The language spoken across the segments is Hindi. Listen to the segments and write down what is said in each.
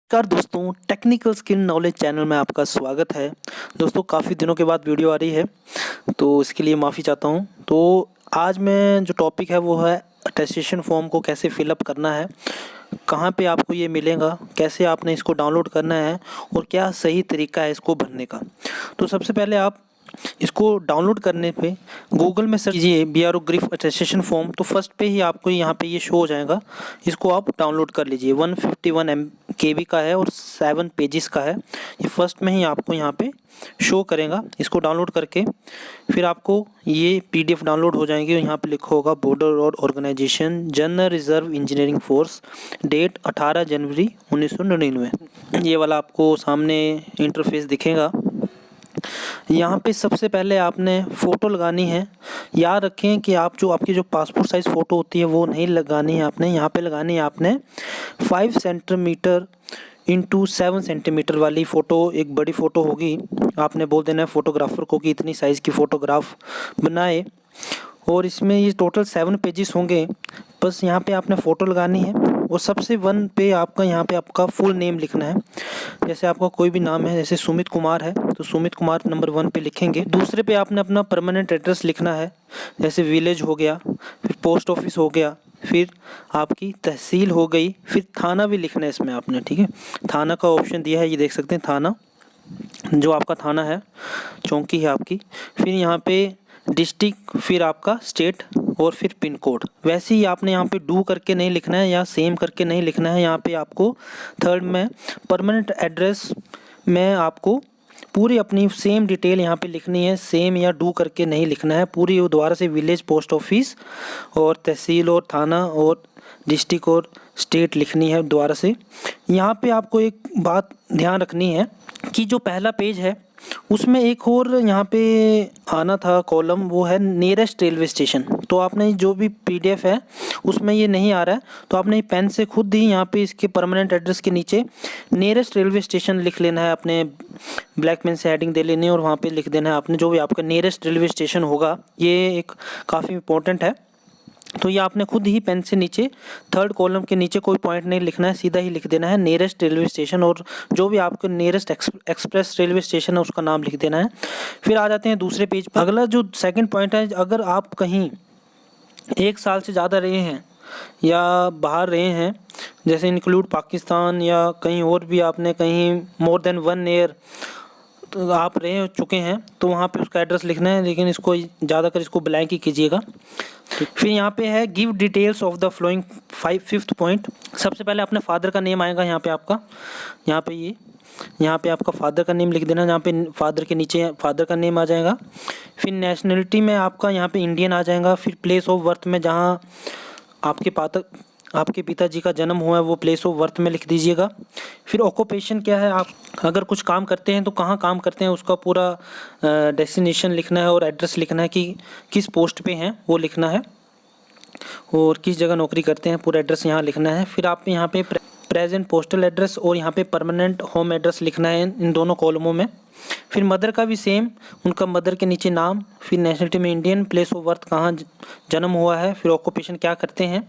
नमस्कार दोस्तों, टेक्निकल स्किल नॉलेज चैनल में आपका स्वागत है। दोस्तों काफ़ी दिनों के बाद वीडियो आ रही है, तो इसके लिए माफ़ी चाहता हूँ। तो आज मैं जो टॉपिक है वो है अटेस्टेशन फॉर्म को कैसे फिलअप करना है, कहाँ पे आपको ये मिलेगा, कैसे आपने इसको डाउनलोड करना है और क्या सही तरीका है इसको भरने का। तो सबसे पहले आप इसको डाउनलोड करने पे गूगल में सर्च कीजिए BRO ग्रिफ अटेस्टेशन फॉर्म, तो फर्स्ट पे ही आपको यहाँ पे ये शो हो जाएगा। इसको आप डाउनलोड कर लीजिए। 151 KB का है और 7 पेजेस का है। ये फर्स्ट में ही आपको यहाँ पे शो करेगा। इसको डाउनलोड करके फिर आपको ये PDF डाउनलोड हो जाएंगे। यहाँ पे लिखा होगा border road organisation general reserve engineering force, date 18 जनवरी 1999। ये वाला आपको सामने इंटरफेस दिखेगा। यहाँ पे सबसे पहले आपने फ़ोटो लगानी है। याद रखें कि आपकी जो पासपोर्ट साइज़ फ़ोटो होती है वो नहीं लगानी है आपने। यहाँ पे लगानी है आपने 5 सेंटीमीटर इंटू 7 सेंटीमीटर वाली फ़ोटो। एक बड़ी फ़ोटो होगी, आपने बोल देना है फ़ोटोग्राफ़र को कि इतनी साइज़ की फ़ोटोग्राफ बनाए। और इसमें ये टोटल 7 पेजेस होंगे। बस यहाँ पे आपने फ़ोटो लगानी है और सबसे 1 पे आपका यहाँ पे आपका फुल नेम लिखना है। जैसे आपका कोई भी नाम है, जैसे सुमित कुमार है तो सुमित कुमार नंबर 1 पे लिखेंगे। दूसरे पे आपने अपना परमानेंट एड्रेस लिखना है, जैसे विलेज हो गया, फिर पोस्ट ऑफिस हो गया, फिर आपकी तहसील हो गई, फिर थाना भी लिखना है इसमें आपने। ठीक है, थाना का ऑप्शन दिया है, ये देख सकते हैं थाना, जो आपका थाना है, चौकी है आपकी। फिर यहाँ पे डिस्ट्रिक्ट, फिर आपका स्टेट और फिर पिन कोड। वैसे ही आपने यहाँ पे डू करके नहीं लिखना है या सेम करके नहीं लिखना है। यहाँ पे आपको थर्ड में परमानेंट एड्रेस में आपको पूरी अपनी सेम डिटेल यहाँ पे लिखनी है। सेम या डू करके नहीं लिखना है, पूरी दोबारा से विलेज, पोस्ट ऑफिस और तहसील और थाना और डिस्ट्रिक्ट और स्टेट लिखनी है दोबारा से। यहाँ पे आपको एक बात ध्यान रखनी है कि जो पहला पेज है उसमें एक और यहाँ पे आना था कॉलम, वो है नियरेस्ट रेलवे स्टेशन। तो आपने जो भी PDF है उसमें ये नहीं आ रहा है, तो आपने पेन से खुद ही यहाँ पे इसके परमानेंट एड्रेस के नीचे नियरेस्ट रेलवे स्टेशन लिख लेना है। अपने ब्लैक पेन से हेडिंग दे लेनी है और वहाँ पे लिख देना है आपने जो भी आपका नियरेस्ट रेलवे स्टेशन होगा। ये एक काफ़ी इंपॉर्टेंट है। तो ये आपने खुद ही पेन से नीचे थर्ड कॉलम के नीचे कोई पॉइंट नहीं लिखना है, सीधा ही लिख देना है नियरेस्ट रेलवे स्टेशन और जो भी आपके नियरेस्ट एक्सप्रेस रेलवे स्टेशन है उसका नाम लिख देना है। फिर आ जाते हैं दूसरे पेज पर। अगला जो सेकंड पॉइंट है, अगर आप कहीं 1 साल से ज़्यादा रहे हैं या बाहर रहे हैं, जैसे इंक्लूड पाकिस्तान या कहीं और भी आपने कहीं मोर देन 1 ईयर तो आप रह चुके हैं, तो वहाँ पे उसका एड्रेस लिखना है, लेकिन इसको ज़्यादातर इसको ब्लैंक ही कीजिएगा। फिर यहाँ पे है give details of the flowing 5th point. सबसे पहले अपने फादर का नेम आएगा यहाँ पे आपका, यहाँ पे आपका फादर का नेम लिख देना। यहाँ पे फादर के नीचे फादर का नेम आ जाएगा। फिर नेशनलिटी में आपका यहाँ पे इंडियन आ जाएगा। फिर प्लेस ऑफ बर्थ में जहाँ आपके पिताजी का जन्म हुआ है वो प्लेस ऑफ बर्थ में लिख दीजिएगा। फिर ऑक्यूपेशन क्या है, आप अगर कुछ काम करते हैं तो कहाँ काम करते हैं उसका पूरा डेस्टिनेशन लिखना है और एड्रेस लिखना है कि किस पोस्ट पे हैं वो लिखना है और किस जगह नौकरी करते हैं, पूरा एड्रेस यहाँ लिखना है। फिर आप यहाँ पे प्रेजेंट पोस्टल एड्रेस और यहाँ पे परमानेंट होम एड्रेस लिखना है इन दोनों कॉलमों में। फिर मदर का भी सेम, उनका मदर के नीचे नाम, फिर नेशनलिटी में इंडियन, प्लेस ऑफ बर्थ कहाँ जन्म हुआ है, फिर ऑक्यूपेशन क्या करते हैं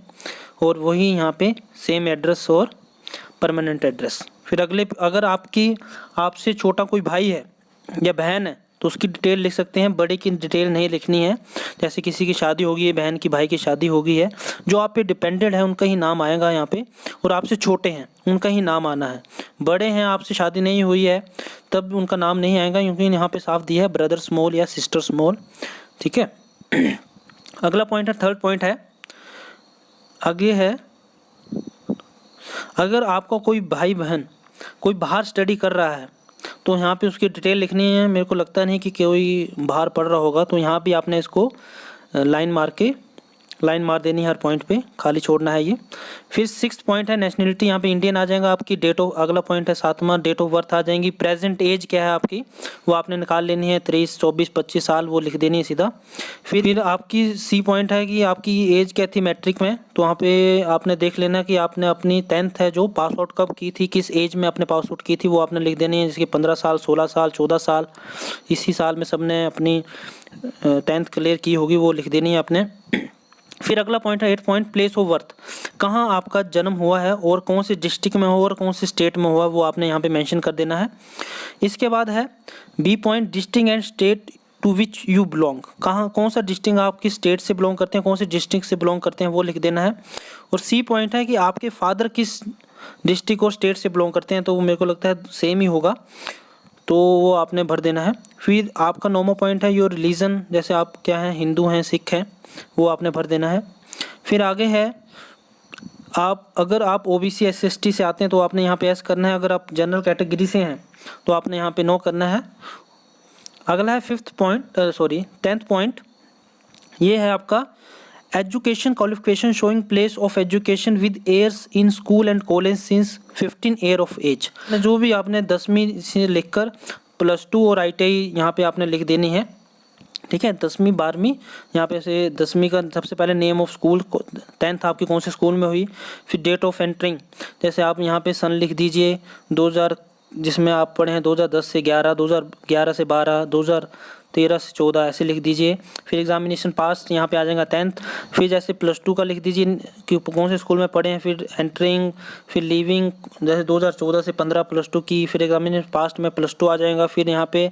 और वही यहाँ पे सेम एड्रेस और परमानेंट एड्रेस। फिर अगर आपसे छोटा कोई भाई है या बहन है तो उसकी डिटेल लिख सकते हैं, बड़े की डिटेल नहीं लिखनी है। जैसे किसी की शादी होगी है, बहन की, भाई की शादी होगी है, जो आप पे डिपेंडेंट है उनका ही नाम आएगा यहाँ पे, और आपसे छोटे हैं उनका ही नाम आना है। बड़े हैं, आपसे शादी नहीं हुई है, तब उनका नाम नहीं आएगा, क्योंकि यहाँ पे साफ दिया है ब्रदर स्मॉल या सिस्टर स्मॉल। ठीक है। अगला पॉइंट है, थर्ड पॉइंट है, आगे है, अगर आपका कोई भाई बहन कोई बाहर स्टडी कर रहा है तो यहाँ पे उसकी डिटेल लिखनी है। मेरे को लगता नहीं कि कोई बाहर पढ़ रहा होगा, तो यहाँ भी आपने इसको लाइन मार देनी है, हर पॉइंट पे खाली छोड़ना है ये। फिर 6th पॉइंट है नेशनलिटी, यहाँ पे इंडियन आ जाएगा आपकी। अगला पॉइंट है 7वां, डेट ऑफ बर्थ आ जाएंगी। प्रेजेंट एज क्या है आपकी वो आपने निकाल लेनी है, 23, 24, 25 साल वो लिख देनी है सीधा। फिर आपकी C पॉइंट है कि आपकी एज क्या थी मैट्रिक में, तो वहाँ पे आपने देख लेना कि आपने अपनी 10th है जो पास आउट कब की थी, किस एज में आपने पास आउट की थी, वो आपने लिख देनी है। जैसे 15 साल, 16 साल, 14 साल, इसी साल में सबने अपनी 10th क्लियर की होगी वो लिख देनी है आपने। फिर अगला पॉइंट है 8 पॉइंट, प्लेस ऑफ बर्थ, कहाँ आपका जन्म हुआ है और कौन से डिस्ट्रिक्ट में हुआ और कौन से स्टेट में हुआ वो आपने यहाँ पे मेंशन कर देना है। इसके बाद है B point, district and state to which you belong, कहाँ कौन सा डिस्ट्रिक्ट आप किस स्टेट से बिलोंग करते हैं, कौन से डिस्ट्रिक्ट से बिलोंग करते हैं वो लिख देना है। और सी पॉइंट है कि आपके फादर किस डिस्ट्रिक्ट और स्टेट से बिलोंग करते हैं, तो वो मेरे को लगता है सेम ही होगा, तो वो आपने भर देना है। फिर आपका 9वां पॉइंट है योर रिलीजन, जैसे आप क्या हैं, हिंदू हैं, सिख हैं, वो आपने भर देना है। फिर आगे है अगर आप ओबीसी एससी से आते हैं तो आपने यहाँ पे एस करना है, अगर आप जनरल कैटेगरी से हैं तो आपने यहाँ पे नो करना है। अगला है 10th पॉइंट, ये है आपका education qualification showing place of education with years in school and college since 15 year of age. जो भी आपने 10वीं से लिखकर +2 और ITI यहाँ पे आपने लिख देनी है, ठीक है। 10वीं 12वीं यहाँ पे से 10वीं का सबसे पहले नेम ऑफ स्कूल, 10th आपकी कौन से स्कूल में हुई, फिर डेट ऑफ एंट्रिंग, जैसे आप यहाँ पे सन लिख दीजिए 2000 जिसमें आप पढ़े हैं, 2010 से 11, 2011 से 12, 2013 से 14 ऐसे लिख दीजिए। फिर एग्जामिनेशन पास यहाँ पे आ जाएगा 10th, फिर जैसे +2 का लिख दीजिए कि कौन से स्कूल में पढ़े हैं, फिर एंट्रिंग, फिर लीविंग, जैसे 2014 से 15 +2 की, फिर एग्जामिनेशन पास में +2 आ जाएगा। फिर यहाँ पे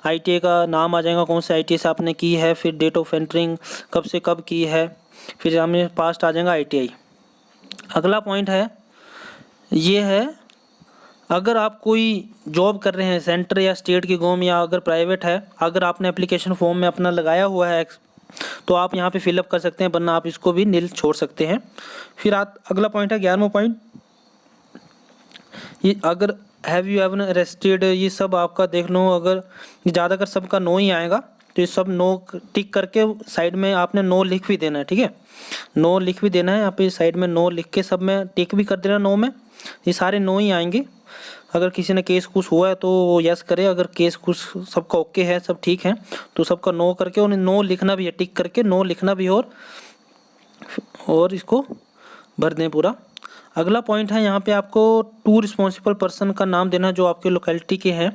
ITI का नाम आ जाएगा, कौन से ITI से आपने की है, फिर डेट ऑफ एंट्रिंग कब से कब की है, फिर एग्जामिनेशन पास आ जाएगा ITI। अगला पॉइंट है ये है अगर आप कोई जॉब कर रहे हैं सेंटर या स्टेट की गवर्नमेंट या अगर प्राइवेट है, अगर आपने एप्लीकेशन फॉर्म में अपना लगाया हुआ है तो आप यहाँ पे फिलअप कर सकते हैं, वरना आप इसको भी नील छोड़ सकते हैं। फिर अगला पॉइंट है 11वां पॉइंट, ये अगर हैव यू एवर अरेस्टेड, ये सब आपका देख लो, अगर ज़्यादातर सबका नो ही आएगा तो ये सब नो टिक करके साइड में आपने नो लिख भी देना है, ठीक है। नो लिख भी देना है यहाँ पे साइड में, नो लिख के सब में टिक भी कर देना नो में, ये सारे नो ही आएंगे। अगर किसी ने केस कुछ हुआ है तो वो यस करे, अगर केस कुछ सबका ओके है, सब ठीक है, तो सबका नो करके उन्हें नो लिखना भी है, टिक करके नो लिखना भी है और इसको भर दें पूरा। अगला पॉइंट है यहाँ पे आपको 2 रिस्पॉन्सिबल पर्सन का नाम देना है जो आपके लोकेलिटी के हैं,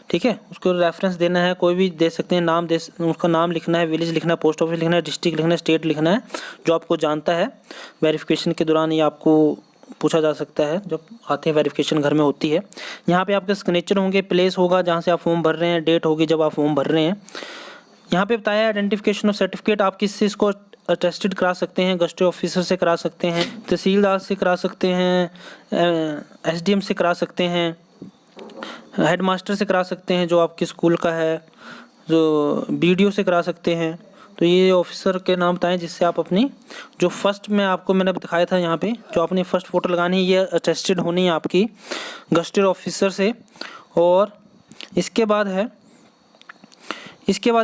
ठीक है। उसको रेफरेंस देना है, कोई भी दे सकते हैं नाम, उसका नाम लिखना है, विलेज लिखना है, पोस्ट ऑफिस लिखना है, डिस्ट्रिक्ट लिखना है, स्टेट लिखना है, जो आपको जानता है। वेरिफिकेशन के दौरान ये आपको पूछा जा सकता है, जब आते हैं वेरिफिकेशन घर में होती है। यहाँ पे आपके सिग्नेचर होंगे, प्लेस होगा जहाँ से आप फॉर्म भर रहे हैं, डेट होगी जब आप फॉर्म भर रहे हैं। यहाँ पे बताया आइडेंटिफिकेशन ऑफ सर्टिफिकेट, आप किससे इसको अटेस्टेड करा सकते हैं, गस्टेड ऑफिसर से करा सकते हैं, तहसीलदार से करा सकते हैं, SDM से करा सकते हैं, हेडमास्टर से करा सकते हैं जो आपके स्कूल का है, जो BDO से करा सकते हैं। तो ये ऑफिसर के नाम बताएं जिससे आप अपनी जो फर्स्ट में आपको मैंने दिखाया था यहाँ पे जो अपनी फर्स्ट फ़ोटो लगानी है, ये अटेस्टेड होनी है आपकी गस्टेड ऑफिसर से। और इसके बाद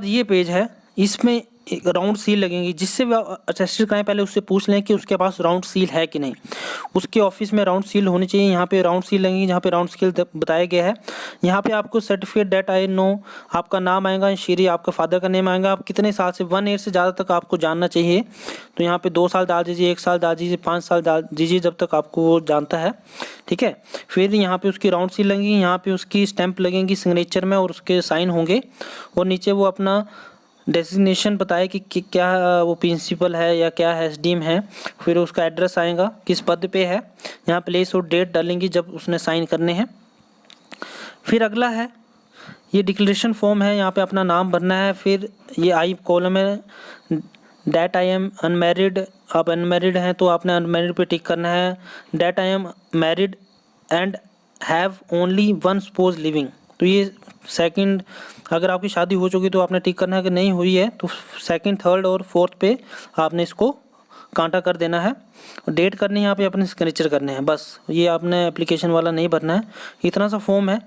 ये पेज है, इसमें एक राउंड सील लगेंगी, जिससे भी अटेस्टेड कराएं पहले उससे पूछ लें कि उसके पास राउंड सील है कि नहीं। उसके ऑफिस में राउंड सील होनी चाहिए, यहाँ पे राउंड सील लगेंगी जहाँ पे राउंड सील बताया गया है। यहाँ पे आपको सर्टिफिकेट डेट आई नो, आपका नाम आएगा, श्री आपका फादर का नेम आएगा, आप कितने साल से 1 ईयर से ज़्यादा तक आपको जानना चाहिए, तो यहाँ पे 2 साल डाल दीजिए, 1 साल डाल दीजिए, 5 साल डाल दीजिए, जब तक आपको वो जानता है, ठीक है। फिर यहाँ पे उसकी राउंड सील लगेंगी, यहाँ पे उसकी स्टैंप लगेंगी सिग्नेचर में और उसके साइन होंगे, और नीचे वो अपना डेजिग्नेशन बताए कि क्या वो प्रिंसिपल है या क्या है, SDM है। फिर उसका एड्रेस आएगा, किस पद पे है, यहाँ प्लेस और डेट डालेंगी जब उसने साइन करने हैं। फिर अगला है ये डिक्लेरेशन फॉर्म है, यहाँ पे अपना नाम भरना है। फिर ये आई कॉलम है, डेट आई एम अनमैरिड, आप अनमैरिड हैं तो आपने अनमैरिड पे टिक करना है। That I am married and have only 1 spouse living, तो ये सेकंड, अगर आपकी शादी हो चुकी तो आपने टिक करना है, कि नहीं हुई है तो 2nd, 3rd और 4th पे आपने इसको कांटा कर देना है। डेट करनी है, यहाँ पे अपने सिग्नेचर करने हैं, बस ये आपने एप्लीकेशन वाला नहीं भरना है। इतना सा फॉर्म है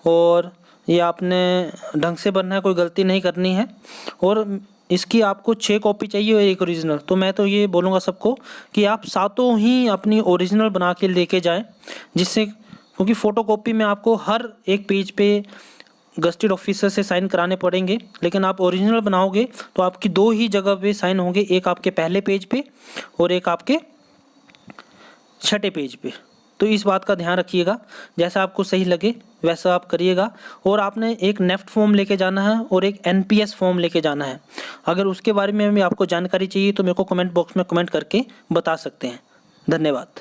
और ये आपने ढंग से भरना है, कोई गलती नहीं करनी है। और इसकी आपको 6 कॉपी चाहिए और 1 ओरिजिनल, तो मैं तो ये बोलूँगा सबको कि आप सातों ही अपनी ओरिजिनल बना के लेके जाएँ, जिससे क्योंकि फ़ोटोकॉपी में आपको हर एक पेज पे गस्टेड ऑफिसर से साइन कराने पड़ेंगे, लेकिन आप ओरिजिनल बनाओगे तो आपकी 2 ही जगह पे साइन होंगे, एक आपके पहले पेज पे और एक आपके 6ठे पेज पे। तो इस बात का ध्यान रखिएगा, जैसा आपको सही लगे वैसा आप करिएगा। और आपने एक नेफ्ट फॉर्म लेके जाना है और एक एनपीएस फॉर्म लेके जाना है। अगर उसके बारे में भी आपको जानकारी चाहिए तो मेरे को कमेंट बॉक्स में कमेंट करके बता सकते हैं। धन्यवाद।